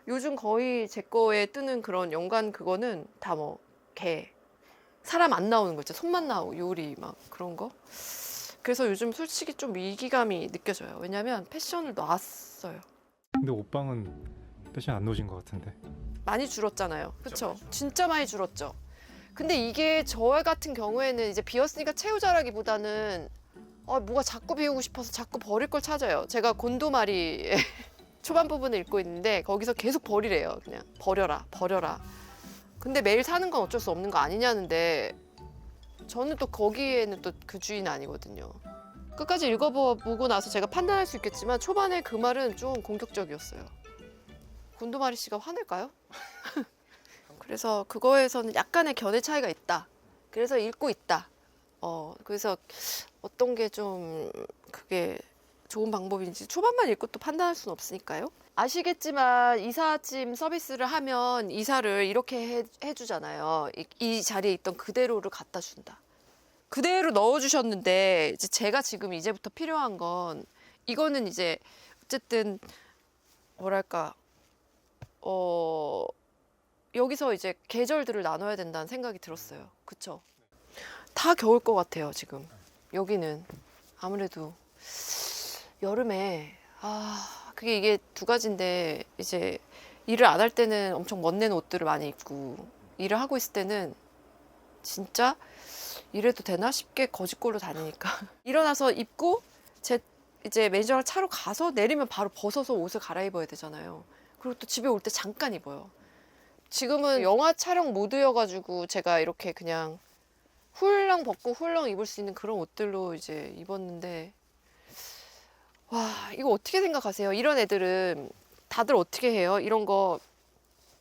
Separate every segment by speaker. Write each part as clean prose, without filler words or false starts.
Speaker 1: 요즘 거의 제 거에 뜨는 그런 연관 그거는 다 뭐 개, 사람 안 나오는 거 있죠. 손만 나오고 요리 막 그런 거. 그래서 요즘 솔직히 좀 위기감이 느껴져요. 왜냐면 패션을 놨어요.
Speaker 2: 근데 옷방은 패션 안 놓으신 것 같은데.
Speaker 1: 많이 줄었잖아요. 그쵸? 진짜 많이 줄었죠. 근데 이게 저 같은 경우에는 이제 비었으니까 채우자라기보다는 뭐가 자꾸 비우고 싶어서 자꾸 버릴 걸 찾아요. 제가 곤도마리의 초반 부분을 읽고 있는데 거기서 계속 버리래요. 그냥 버려라, 버려라. 근데 매일 사는 건 어쩔 수 없는 거 아니냐는데 저는 또 거기에는 또 그 주인 아니거든요. 끝까지 읽어보고 나서 제가 판단할 수 있겠지만 초반에 그 말은 좀 공격적이었어요. 곤도마리 씨가 화낼까요? 그래서 그거에서는 약간의 견해 차이가 있다. 그래서 읽고 있다. 그래서 어떤 게 좀 그게 좋은 방법인지 초반만 읽고 또 판단할 수는 없으니까요. 아시겠지만 이삿짐 서비스를 하면 이사를 이렇게 해주잖아요. 이 자리에 있던 그대로를 갖다 준다. 그대로 넣어주셨는데 이제 제가 지금 이제부터 필요한 건 이거는 이제 어쨌든 뭐랄까 여기서 이제 계절들을 나눠야 된다는 생각이 들었어요. 그쵸? 다 겨울 것 같아요, 지금. 여기는. 아무래도 여름에, 그게 이게 두 가지인데, 이제 일을 안 할 때는 엄청 멋낸 옷들을 많이 입고, 일을 하고 있을 때는 진짜 이래도 되나 싶게 거짓골로 다니니까. 일어나서 입고, 이제 매니저랑 차로 가서 내리면 바로 벗어서 옷을 갈아입어야 되잖아요. 그리고 또 집에 올 때 잠깐 입어요. 지금은 영화 촬영 모드여가지고 제가 이렇게 그냥 훌렁 벗고 훌렁 입을 수 있는 그런 옷들로 이제 입었는데 와 이거 어떻게 생각하세요? 이런 애들은 다들 어떻게 해요? 이런 거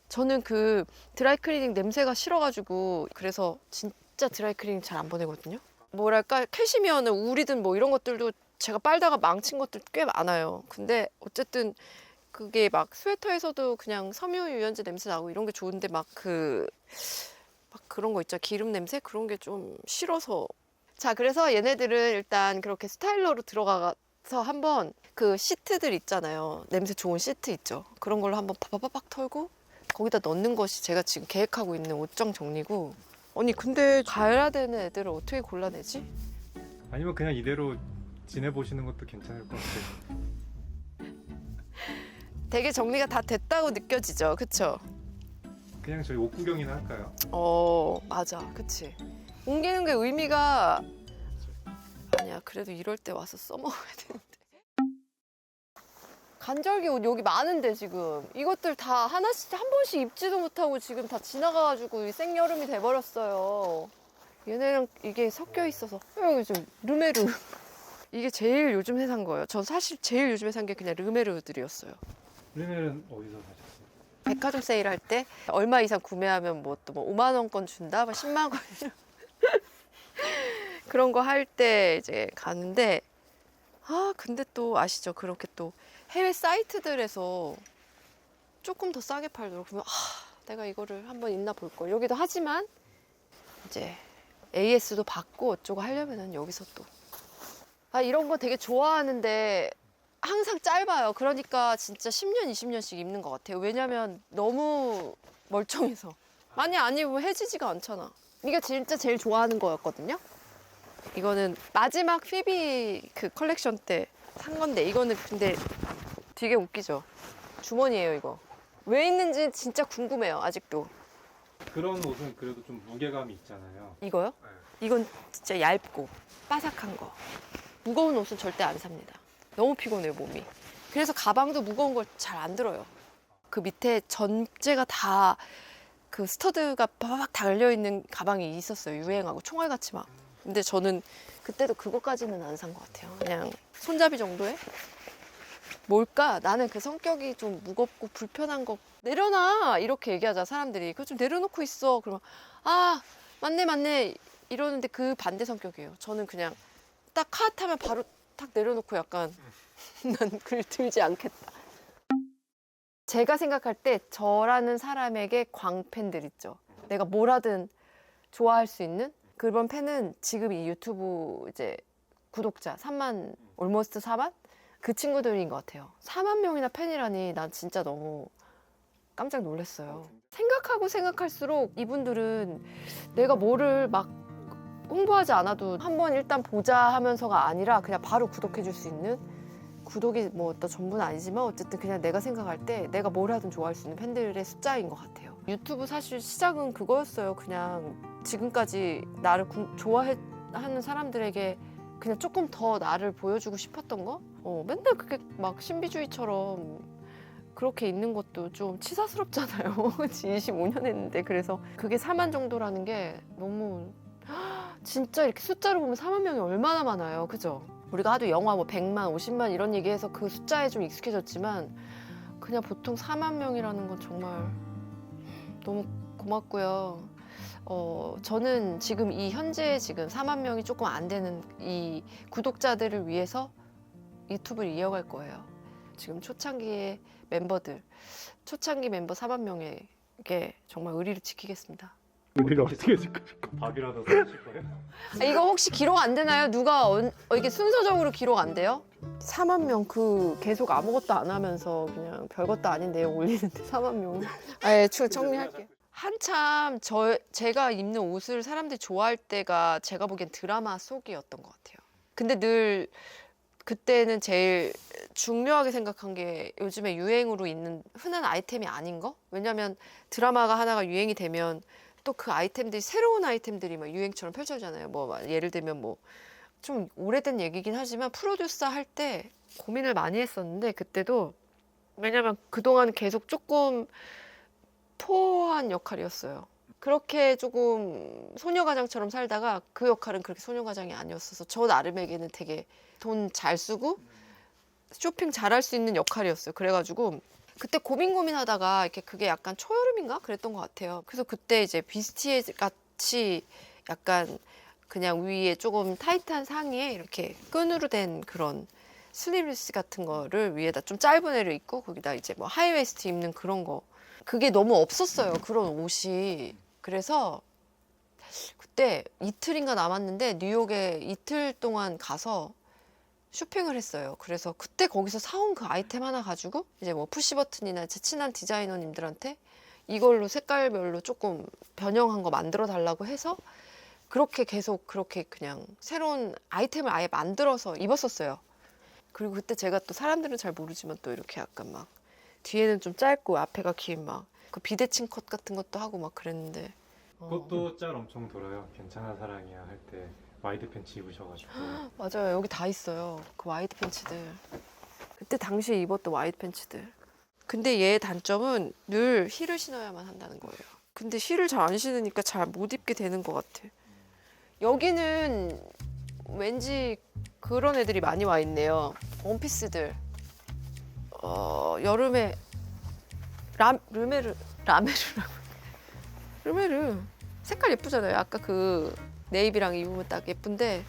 Speaker 1: 저는 그 드라이클리닝 냄새가 싫어가지고 그래서 진짜 드라이클리닝 잘 안 보내거든요. 뭐랄까 캐시미어는 울이든 뭐 이런 것들도 제가 빨다가 망친 것들 꽤 많아요. 근데 어쨌든 그게 막 스웨터에서도 그냥 섬유 유연제 냄새 나고 이런 게 좋은데 막 그런 거 있죠. 기름 냄새? 그런 게 좀 싫어서. 자, 그래서 얘네들은 일단 그렇게 스타일러로 들어가서 한번 그 시트들 있잖아요. 냄새 좋은 시트 있죠. 그런 걸로 한번 파파팍 털고 거기다 넣는 것이 제가 지금 계획하고 있는 옷장 정리고. 아니, 근데 가야 되는 애들을 어떻게 골라내지?
Speaker 2: 아니면 그냥 이대로 지내보시는 것도 괜찮을 것 같아요.
Speaker 1: 되게 정리가 다 됐다고 느껴지죠. 그쵸?
Speaker 2: 그냥 저희 옷 구경이나 할까요?
Speaker 1: 맞아. 그치. 옮기는 게 의미가 아니야. 그래도 이럴 때 와서 써먹어야 되는데. 간절기 옷 여기 많은데 지금 이것들 다 하나씩 한 번씩 입지도 못하고 지금 다 지나가가지고 생여름이 돼버렸어요. 얘네랑 이게 섞여 있어서 여기 좀 르메르 이게 제일 요즘에 산 거예요. 전 사실 제일 요즘에 산 게 그냥 르메르들이었어요.
Speaker 2: 르멜은 어디서 사셨어요?
Speaker 1: 백화점 세일할 때 얼마 이상 구매하면 뭐 또 뭐 5만 원권 준다, 뭐 10만 원 그런 거 할 때 이제 가는데 근데 또 아시죠? 그렇게 또 해외 사이트들에서 조금 더 싸게 팔더라고요. 그러면 내가 이거를 한번 있나 볼 걸. 여기도 하지만 이제 AS도 받고 어쩌고 하려면은 여기서 또 이런 거 되게 좋아하는데 항상 짧아요. 그러니까 진짜 10년, 20년씩 입는 것 같아요. 왜냐면 너무 멀쩡해서. 많이 안 입으면 해지지가 않잖아. 이게 진짜 제일 좋아하는 거였거든요. 이거는 마지막 피비 그 컬렉션 때 산 건데 이거는 근데 되게 웃기죠. 주머니예요, 이거. 왜 있는지 진짜 궁금해요, 아직도.
Speaker 2: 그런 옷은 그래도 좀 무게감이 있잖아요.
Speaker 1: 이거요?
Speaker 2: 네.
Speaker 1: 이건 진짜 얇고 바삭한 거. 무거운 옷은 절대 안 삽니다. 너무 피곤해요, 몸이. 그래서 가방도 무거운 걸 잘 안 들어요. 그 밑에 전체가 다 그 스터드가 바박 달려있는 가방이 있었어요. 유행하고 총알같이 막. 근데 저는 그때도 그거까지는 안 산 것 같아요. 그냥 손잡이 정도에? 뭘까? 나는 그 성격이 좀 무겁고 불편한 거 내려놔! 이렇게 얘기하자, 사람들이. 그거 좀 내려놓고 있어. 그러면, 맞네, 맞네. 이러는데 그 반대 성격이에요. 저는 그냥 딱 카트하면 바로 탁 내려놓고 약간 난 글 들지 않겠다. 제가 생각할 때 저라는 사람에게 광팬들 있죠. 내가 뭘 하든 좋아할 수 있는 그런 팬은 지금 이 유튜브 이제 구독자 3만, 올머스트 4만? 그 친구들인 것 같아요. 4만 명이나 팬이라니 난 진짜 너무 깜짝 놀랐어요. 생각하고 생각할수록 이분들은 내가 뭐를 막 홍보하지 않아도 한번 일단 보자 하면서가 아니라 그냥 바로 구독해 줄 수 있는, 구독이 뭐 어떤 전부는 아니지만 어쨌든 그냥 내가 생각할 때 내가 뭘 하든 좋아할 수 있는 팬들의 숫자인 것 같아요. 유튜브 사실 시작은 그거였어요. 그냥 지금까지 나를 좋아하는 사람들에게 그냥 조금 더 나를 보여주고 싶었던 거? 맨날 그게 막 신비주의처럼 그렇게 있는 것도 좀 치사스럽잖아요. 25년 했는데. 그래서 그게 4만 정도라는 게 너무 진짜 이렇게 숫자로 보면 4만 명이 얼마나 많아요. 그죠? 우리가 하도 영화 뭐 100만, 50만 이런 얘기해서 그 숫자에 좀 익숙해졌지만 그냥 보통 4만 명이라는 건 정말 너무 고맙고요. 저는 지금 이 현재 지금 4만 명이 조금 안 되는 이 구독자들을 위해서 유튜브를 이어갈 거예요. 지금 초창기의 멤버들, 초창기 멤버 4만 명에게 정말 의리를 지키겠습니다.
Speaker 2: 우리가 어떻게 지금 밥이라도 사실 거예요?
Speaker 1: 이거 혹시 기록 안 되나요? 누가 이게 순서적으로 기록 안 돼요? 4만 명 그 계속 아무것도 안 하면서 그냥 별것도 아닌 내용 올리는데 4만 명. 아예 정리할게요. 한참 제가 입는 옷을 사람들이 좋아할 때가 제가 보기엔 드라마 속이었던 것 같아요. 근데 늘 그때는 제일 중요하게 생각한 게 요즘에 유행으로 있는 흔한 아이템이 아닌 거? 왜냐면 드라마가 하나가 유행이 되면 또 그 아이템들이 새로운 아이템들이 막 유행처럼 펼쳐지잖아요. 뭐 예를 들면 뭐 좀 오래된 얘기긴 하지만 프로듀서 할 때 고민을 많이 했었는데 그때도 왜냐면 그동안 계속 조금 포한 역할이었어요. 그렇게 조금 소녀가장처럼 살다가 그 역할은 그렇게 소녀가장이 아니었어서 저 나름에게는 되게 돈 잘 쓰고 쇼핑 잘할 수 있는 역할이었어요. 그래가지고 그때 고민하다가 이렇게 그게 약간 초여름인가 그랬던 것 같아요. 그래서 그때 이제 비스티에 같이 약간 그냥 위에 조금 타이트한 상의에 이렇게 끈으로 된 그런 슬리브스 같은 거를 위에다 좀 짧은 애를 입고 거기다 이제 뭐 하이웨스트 입는 그런 거. 그게 너무 없었어요. 그런 옷이. 그래서 그때 이틀인가 남았는데 뉴욕에 이틀 동안 가서 쇼핑을 했어요. 그래서 그때 거기서 사온 그 아이템 하나 가지고 이제 뭐 푸시 버튼이나 제 친한 디자이너님들한테 이걸로 색깔별로 조금 변형한 거 만들어 달라고 해서 그렇게 계속 그렇게 그냥 새로운 아이템을 아예 만들어서 입었었어요. 그리고 그때 제가 또 사람들은 잘 모르지만 또 이렇게 약간 막 뒤에는 좀 짧고 앞에가 긴 막 그 비대칭 컷 같은 것도 하고 막 그랬는데
Speaker 2: 그것도 짤 엄청 돌아요. 괜찮아 사랑이야 할 때 와이드 팬츠 입으셔가지고.
Speaker 1: 맞아요. 여기 다 있어요. 그 와이드 팬츠들. 그때 당시에 입었던 와이드 팬츠들. 근데 얘의 단점은 늘 힐을 신어야만 한다는 거예요. 근데 힐을 잘 안 신으니까 잘 못 입게 되는 것 같아. 여기는 왠지 그런 애들이 많이 와 있네요. 원피스들. 여름에 르메르 색깔 예쁘잖아요. 아까 그 네이비랑 입으면 딱 예쁜데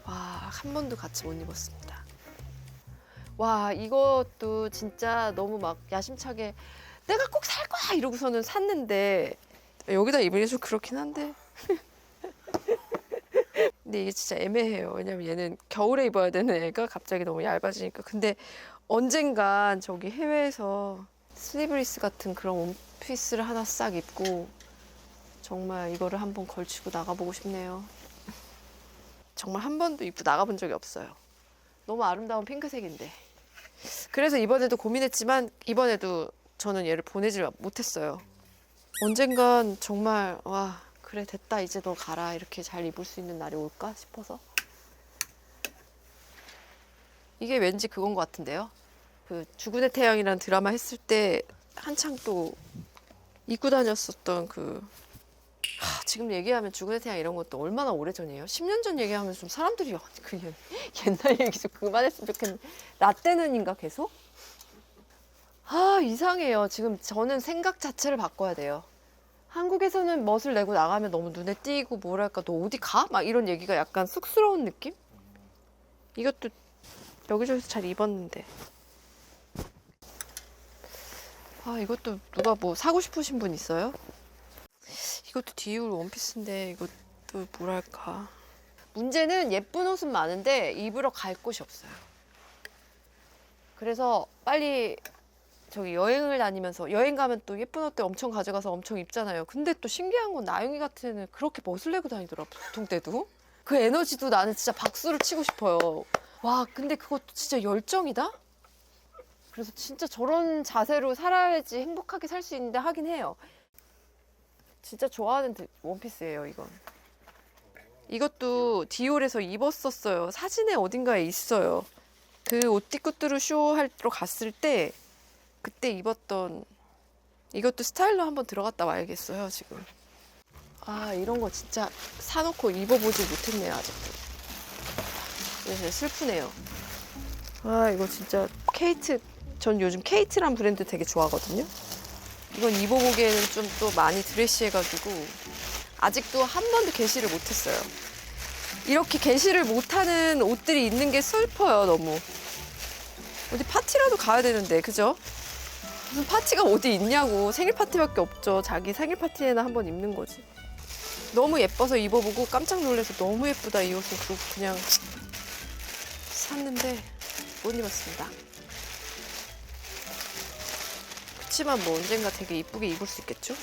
Speaker 1: 와, 한 번도 같이 못 입었습니다. 와, 이것도 진짜 너무 막 야심차게 내가 꼭 살 거야 이러고서는 샀는데 여기다 입으니 좀 그렇긴 한데 근데 이게 진짜 애매해요. 왜냐면 얘는 겨울에 입어야 되는 애가 갑자기 너무 얇아지니까. 근데 언젠간 저기 해외에서 슬리브리스 같은 그런 원피스를 하나 싹 입고 정말 이거를 한번 걸치고 나가보고 싶네요. 정말 한 번도 입고 나가본 적이 없어요. 너무 아름다운 핑크색인데. 그래서 이번에도 고민했지만 이번에도 저는 얘를 보내질 못했어요. 언젠간 정말 와 그래 됐다 이제 너 가라 이렇게 잘 입을 수 있는 날이 올까 싶어서. 이게 왠지 그건 것 같은데요. 그 죽은의 태양이라는 드라마 했을 때 한창 또 입고 다녔었던 그 지금 얘기하면 죽은의 태양 이런 것도 얼마나 오래전이에요? 10년 전 얘기하면 좀 사람들이 그 옛날 얘기 좀 그만했으면 좋겠는데 라떼는인가 계속? 이상해요. 지금 저는 생각 자체를 바꿔야 돼요. 한국에서는 멋을 내고 나가면 너무 눈에 띄고 뭐랄까 너 어디 가? 막 이런 얘기가 약간 쑥스러운 느낌? 이것도 여기저기서 잘 입었는데 이것도 누가 뭐 사고 싶으신 분 있어요? 이것도 디올 원피스인데 이것도 뭐랄까 문제는 예쁜 옷은 많은데 입으러 갈 곳이 없어요. 그래서 빨리 저기 여행을 다니면서 여행 가면 또 예쁜 옷들 엄청 가져가서 엄청 입잖아요. 근데 또 신기한 건 나영이 같은 애는 그렇게 멋을 내고 다니더라. 보통 때도. 그 에너지도 나는 진짜 박수를 치고 싶어요. 와, 근데 그것도 진짜 열정이다? 그래서 진짜 저런 자세로 살아야지 행복하게 살 수 있는데 하긴 해요. 진짜 좋아하는 원피스예요, 이건. 이것도 디올에서 입었었어요. 사진에 어딘가에 있어요. 그 오띠꾸뚜루 쇼 하러 갔을 때 그때 입었던, 이것도 스타일러 한번 들어갔다 와야겠어요, 지금. 아, 이런 거 진짜 사놓고 입어보지 못했네요, 아직도. 그래서 슬프네요. 아, 이거 진짜 케이트, 전 요즘 케이트란 브랜드 되게 좋아하거든요. 이건 입어보기에는 좀 또 많이 드레시해가지고 아직도 한 번도 개시를 못했어요. 이렇게 개시를 못하는 옷들이 있는 게 슬퍼요, 너무. 어디 파티라도 가야 되는데, 그죠? 무슨 파티가 어디 있냐고. 생일 파티밖에 없죠. 자기 생일 파티에나 한번 입는 거지. 너무 예뻐서 입어보고 깜짝 놀라서 너무 예쁘다, 이 옷은. 그리고 그냥 샀는데 못 입었습니다. 그치만 뭐 언젠가 되게 이쁘게 입을 수 있겠죠?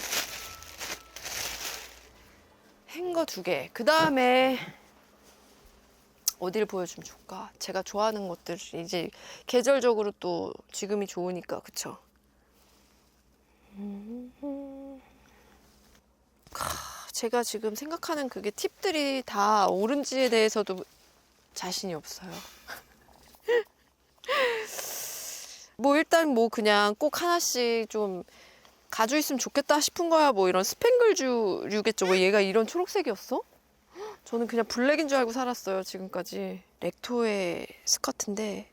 Speaker 1: 행거 2개. 그 다음에 어디를 보여주면 좋을까? 제가 좋아하는 것들 이제 계절적으로 또 지금이 좋으니까, 그쵸? 제가 지금 생각하는 그게 팁들이 다 오른지에 대해서도 자신이 없어요. 뭐 일단 뭐 그냥 꼭 하나씩 좀 가지고 있으면 좋겠다 싶은 거야. 뭐 이런 스팽글주류겠죠. 뭐 얘가 이런 초록색이었어? 저는 그냥 블랙인 줄 알고 살았어요, 지금까지. 렉토의 스커트인데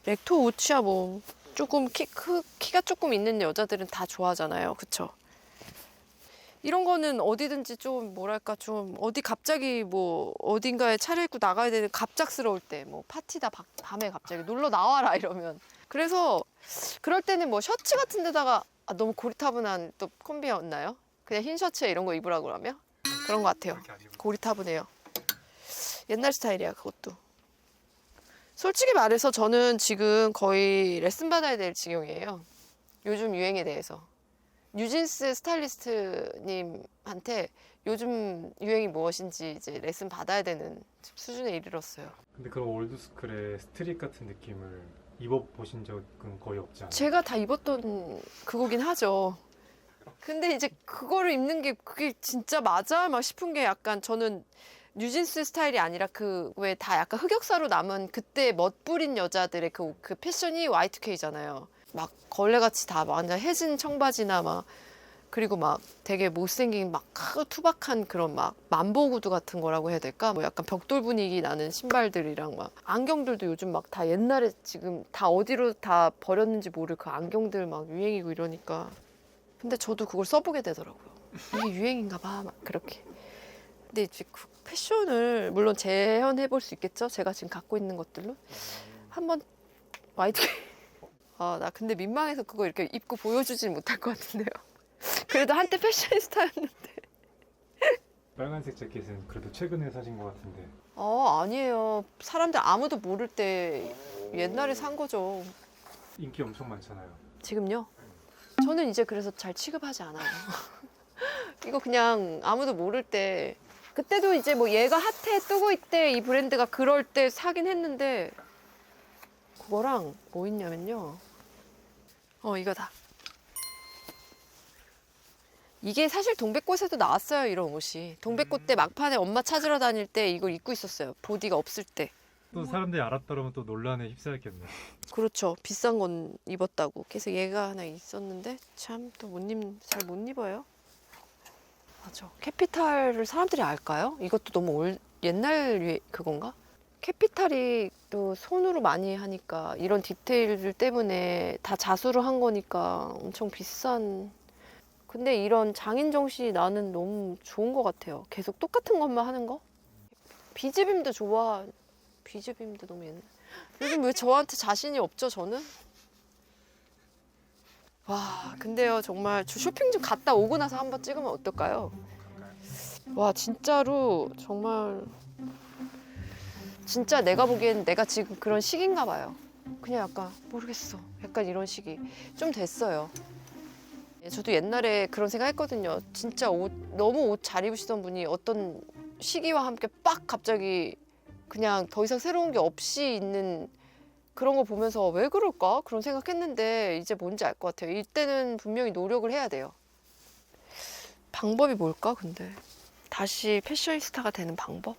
Speaker 1: 렉토 옷이야 뭐 조금 키가 조금 있는 여자들은 다 좋아하잖아요, 그쵸? 이런 거는 어디든지 좀 뭐랄까 좀 어디 갑자기 뭐 어딘가에 차려입고 나가야 되는 갑작스러울 때 뭐 파티다 밤에 갑자기 놀러 나와라 이러면 그래서 그럴 때는 뭐 셔츠 같은 데다가 너무 고리타분한 또 콤비였나요? 그냥 흰 셔츠에 이런 거 입으라고 그러면? 그런 것 같아요. 고리타분해요. 옛날 스타일이야 그것도. 솔직히 말해서 저는 지금 거의 레슨 받아야 될 지경이에요. 요즘 유행에 대해서. 뉴진스 스타일리스트님한테 요즘 유행이 무엇인지 이제 레슨 받아야 되는 수준에 이르렀어요.
Speaker 2: 근데 그런 올드스쿨의 스트릿 같은 느낌을 입어보신 적은 거의 없지 않아요?
Speaker 1: 제가 다 입었던 그거긴 하죠. 근데 이제 그거를 입는 게 그게 진짜 맞아? 막 싶은 게 약간 저는 뉴진스 스타일이 아니라 그 왜 다 약간 흑역사로 남은 그때 멋부린 여자들의 그 패션이 Y2K잖아요. 막 걸레같이 다 완전 해진 청바지나 막 그리고 막 되게 못생긴 막 투박한 그런 막 만보 구두 같은 거라고 해야 될까? 뭐 약간 벽돌 분위기 나는 신발들이랑 막 안경들도 요즘 막 다 옛날에 지금 다 어디로 다 버렸는지 모를 그 안경들 막 유행이고 이러니까. 근데 저도 그걸 써보게 되더라고요. 이게 유행인가 봐. 막 그렇게. 근데 이제 그 패션을 물론 재현해 볼 수 있겠죠? 제가 지금 갖고 있는 것들로. 한번 Y2K. 나 근데 민망해서 그거 이렇게 입고 보여주진 못할 것 같은데요. 그래도 한때 패셔니스타였는데.
Speaker 2: 빨간색 재킷은 그래도 최근에 사신 것 같은데.
Speaker 1: 아니에요. 사람들 아무도 모를 때 옛날에 산 거죠.
Speaker 2: 인기 엄청 많잖아요.
Speaker 1: 지금요? 저는 이제 그래서 잘 취급하지 않아요. 이거 그냥 아무도 모를 때 그때도 이제 뭐 얘가 핫해 뜨고 있대 이 브랜드가 그럴 때 사긴 했는데 그거랑 뭐 있냐면요. 이거다. 이게 사실 동백꽃에도 나왔어요, 이런 옷이. 동백꽃 때 막판에 엄마 찾으러 다닐 때 이걸 입고 있었어요. 보디가 없을 때.
Speaker 2: 또 사람들이 알았더라면 또 논란에 휩싸였겠네요.
Speaker 1: 그렇죠. 비싼 건 입었다고. 그래서 얘가 하나 있었는데 참 또 잘 못 입어요. 맞아. 캐피탈을 사람들이 알까요? 이것도 너무 옛날 그건가? 캐피탈이 또 손으로 많이 하니까 이런 디테일 때문에 다 자수로 한 거니까 엄청 비싼. 근데 이런 장인 정신이 나는 너무 좋은 것 같아요. 계속 똑같은 것만 하는 거? 비즈빔도 좋아. 비즈빔도 너무 옛날. 요즘 왜 저한테 자신이 없죠, 저는? 와, 근데요, 정말 저 쇼핑 좀 갔다 오고 나서 한번 찍으면 어떨까요? 와, 진짜로 정말 진짜 내가 보기엔 내가 지금 그런 시기인가 봐요. 그냥 약간 모르겠어. 약간 이런 식이 좀 됐어요. 예, 저도 옛날에 그런 생각 했거든요. 진짜 너무 옷 잘 입으시던 분이 어떤 시기와 함께 빡 갑자기 그냥 더 이상 새로운 게 없이 있는 그런 거 보면서 왜 그럴까? 그런 생각했는데 이제 뭔지 알 것 같아요. 이때는 분명히 노력을 해야 돼요. 방법이 뭘까, 근데? 다시 패셔니스타가 되는 방법?